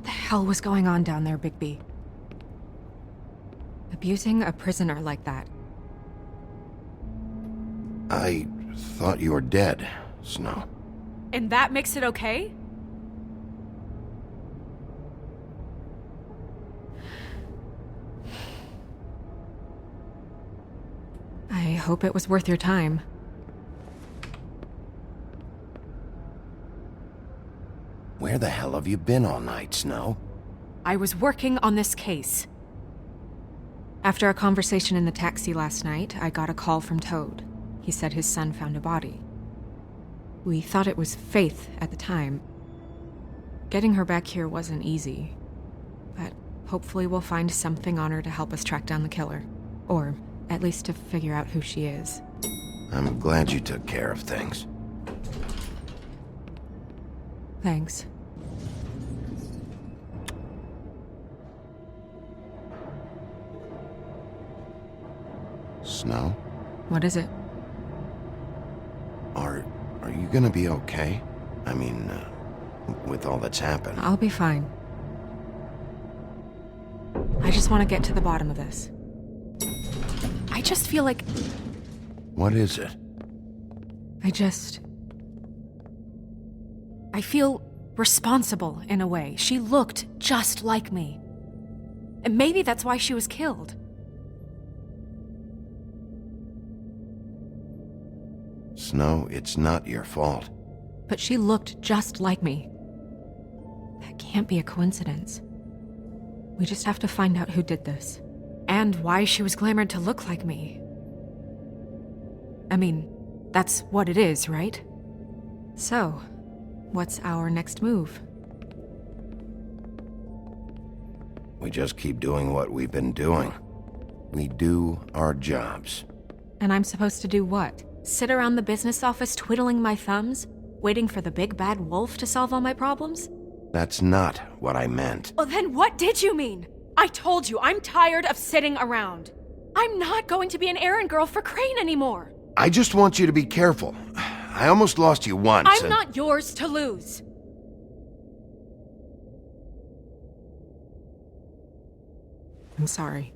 What the hell was going on down there, Bigby? Abusing a prisoner like that. I thought you were dead, Snow. And that makes it okay? I hope it was worth your time. Where the hell have you been all night, Snow? I was working on this case. After a conversation in the taxi last night, I got a call from Toad. He said his son found a body. We thought it was Faith at the time. Getting her back here wasn't easy, but hopefully we'll find something on her to help us track down the killer. Or at least to figure out who she is. I'm glad you took care of things. Thanks. Snow? What is it? Are you gonna be okay? I mean, with all that's happened. I'll be fine. I just want to get to the bottom of this. I just feel like... What is it? I feel responsible in a way. She looked just like me. And maybe that's why she was killed. Snow, it's not your fault. But she looked just like me. That can't be a coincidence. We just have to find out who did this. And why she was glamored to look like me. I mean, that's what it is, right? So, what's our next move? We just keep doing what we've been doing. We do our jobs. And I'm supposed to do what? Sit around the business office twiddling my thumbs, waiting for the big bad wolf to solve all my problems? That's not what I meant. Well, then what did you mean? I told you, I'm tired of sitting around. I'm not going to be an errand girl for Crane anymore. I just want you to be careful. I almost lost you once. I'm not yours to lose. I'm sorry.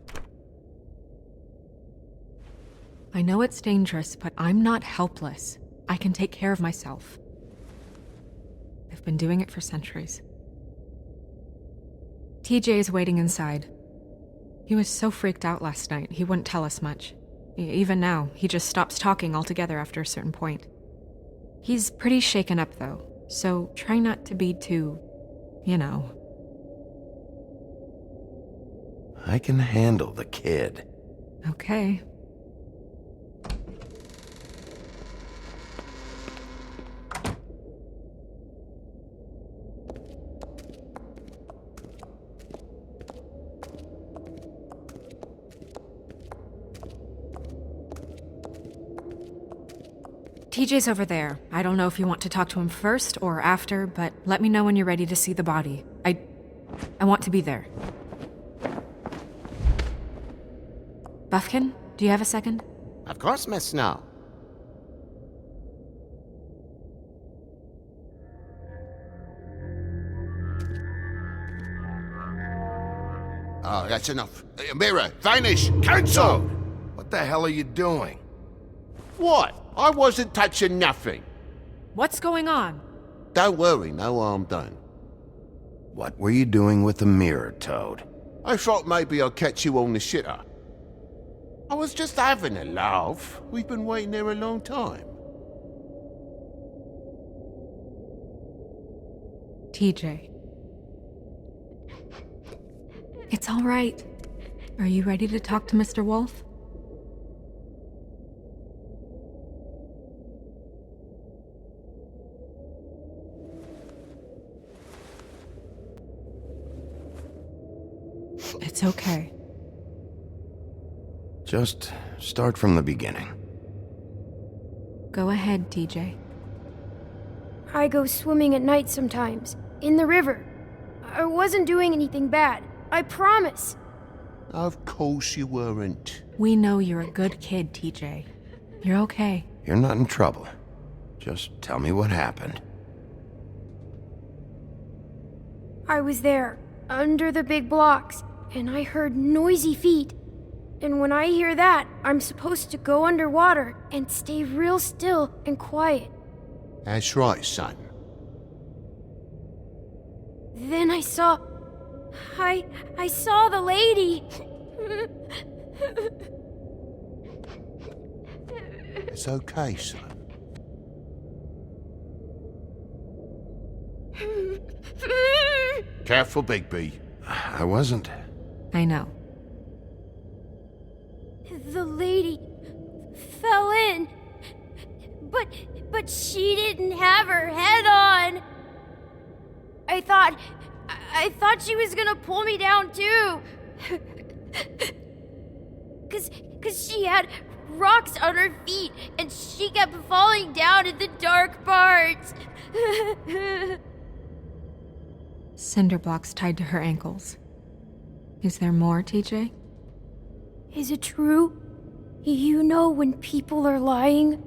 I know it's dangerous, but I'm not helpless. I can take care of myself. I've been doing it for centuries. TJ is waiting inside. He was so freaked out last night, he wouldn't tell us much. Even now, he just stops talking altogether after a certain point. He's pretty shaken up, though, so try not to be too, you know. I can handle the kid. Okay. TJ's over there. I don't know if you want to talk to him first or after, but let me know when you're ready to see the body. I want to be there. Buffkin, do you have a second? Of course, Miss Snow. Oh, that's enough. Mirror, vanish, cancel! What the hell are you doing? What? I wasn't touching nothing. What's going on? Don't worry, no harm done. What were you doing with the mirror, Toad? I thought maybe I'd catch you on the shitter. I was just having a laugh. We've been waiting there a long time. TJ. It's all right. Are you ready to talk to Mr. Wolf? It's okay. Just start from the beginning. Go ahead, TJ. I go swimming at night sometimes, in the river. I wasn't doing anything bad, I promise. Of course you weren't. We know you're a good kid, TJ. You're okay. You're not in trouble. Just tell me what happened. I was there, under the big blocks, and I heard noisy feet. And when I hear that, I'm supposed to go underwater and stay real still and quiet. That's right, son. Then I saw the lady. It's okay, son. Careful, Bigby. I wasn't. I know. The lady fell in. But she didn't have her head on. I thought she was gonna pull me down too. Cause she had rocks on her feet and she kept falling down in the dark parts. Cinder blocks tied to her ankles. Is there more, TJ? Is it true? You know when people are lying?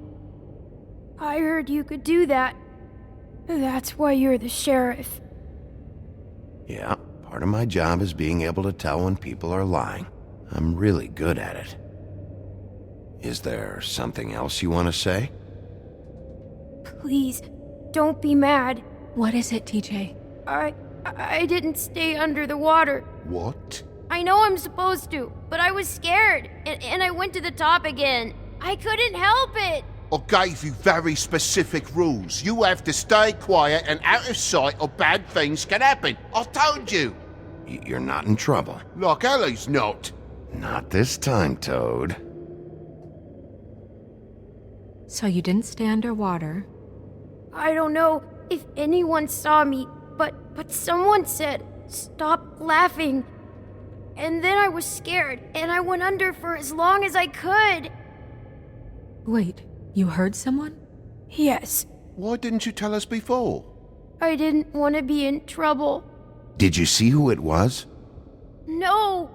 I heard you could do that. That's why you're the sheriff. Yeah, part of my job is being able to tell when people are lying. I'm really good at it. Is there something else you want to say? Please, don't be mad. What is it, TJ? I didn't stay under the water. What? I know I'm supposed to, but I was scared, and I went to the top again. I couldn't help it. I gave you very specific rules. You have to stay quiet and out of sight or bad things can happen. I told you. You're not in trouble. Like Ellie's not. Not this time, Toad. So you didn't stay underwater. I don't know if anyone saw me, but someone said, "Stop laughing." And then I was scared, and I went under for as long as I could. Wait, you heard someone? Yes, Why didn't you tell us before? I didn't want to be in trouble. Did you see who it was? No,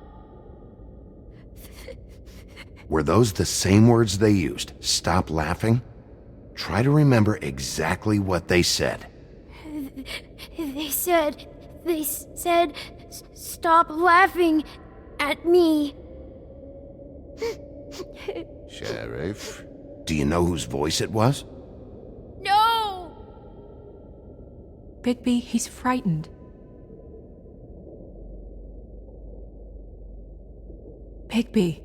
Were those the same words they used? Stop laughing? Try to remember exactly what they said. they said, "Stop laughing at me." Sheriff? Do you know whose voice it was? No! Bigby, he's frightened. Bigby.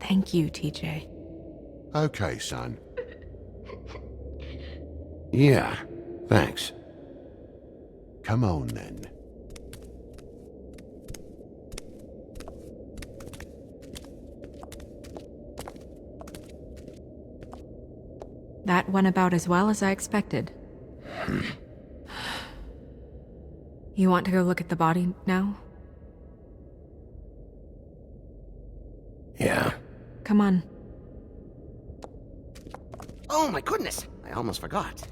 Thank you, TJ. Okay, son. Yeah, thanks. Come on, then. That went about as well as I expected. You want to go look at the body now? Yeah. Come on. Oh my goodness, I almost forgot.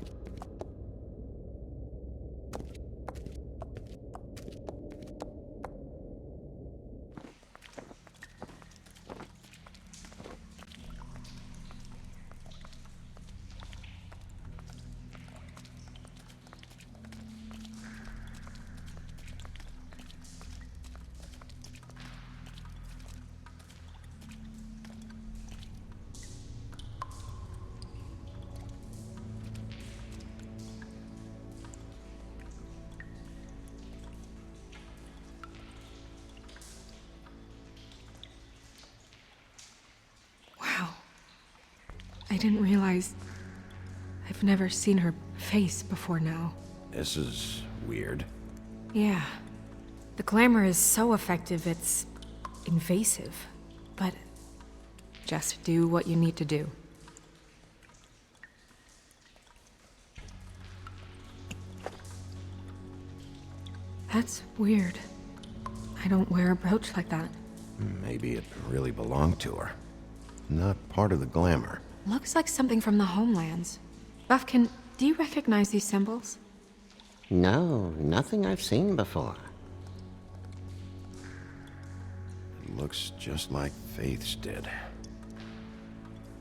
Wow. I didn't realize... I've never seen her face before now. This is weird. Yeah. The glamour is so effective, it's invasive. But just do what you need to do. That's weird. I don't wear a brooch like that. Maybe it really belonged to her. Not part of the glamour. Looks like something from the homelands. Buffkin, do you recognize these symbols? No, nothing I've seen before. It looks just like Faith's did.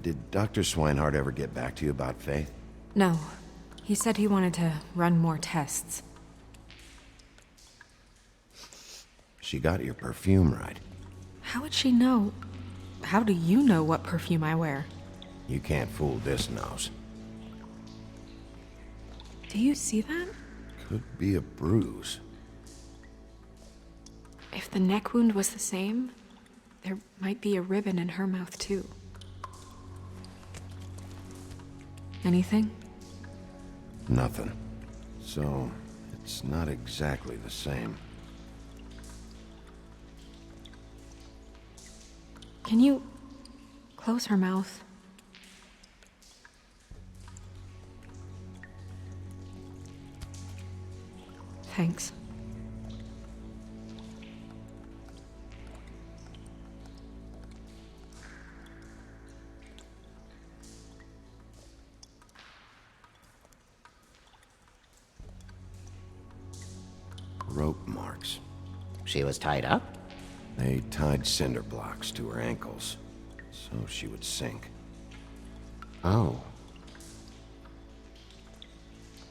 Did Dr. Swinehart ever get back to you about Faith? No. He said he wanted to run more tests. She got your perfume right. How would she know? How do you know what perfume I wear? You can't fool this nose. Do you see that? Could be a bruise. If the neck wound was the same, there might be a ribbon in her mouth too. Anything? Nothing. So, it's not exactly the same. Can you close her mouth? Thanks. Rope marks. She was tied up? They tied cinder blocks to her ankles, so she would sink. Oh.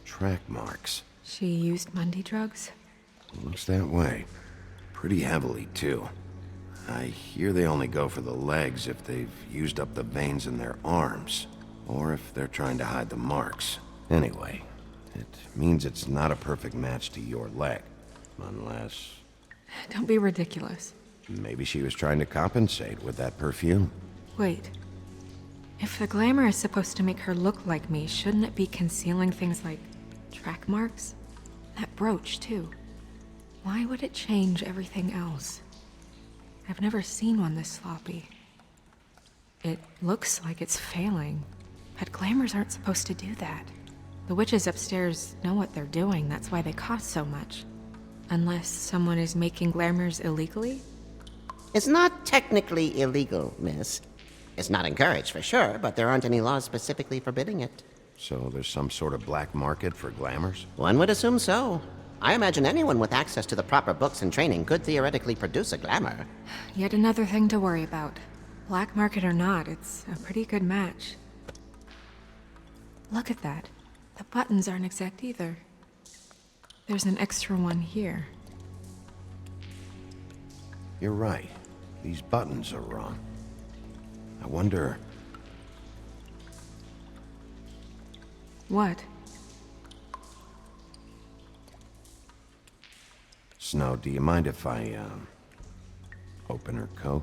Track marks. She used Mundy drugs? Looks that way. Pretty heavily, too. I hear they only go for the legs if they've used up the veins in their arms, or if they're trying to hide the marks. Anyway, it means it's not a perfect match to your leg. Unless... Don't be ridiculous. maybe she was trying to compensate with that perfume. Wait. If the glamour is supposed to make her look like me, shouldn't it be concealing things like track marks? That brooch, too. Why would it change everything else? I've never seen one this sloppy. It looks like it's failing, but glamours aren't supposed to do that. The witches upstairs know what they're doing, that's why they cost so much. Unless someone is making glamours illegally? It's not technically illegal, miss. It's not encouraged for sure, but there aren't any laws specifically forbidding it. So there's some sort of black market for glamours? One would assume so. I imagine anyone with access to the proper books and training could theoretically produce a glamour. Yet another thing to worry about. Black market or not, it's a pretty good match. Look at that. The buttons aren't exact either. There's an extra one here. You're right. These buttons are wrong. I wonder... What? Snow, do you mind if I, open her coat?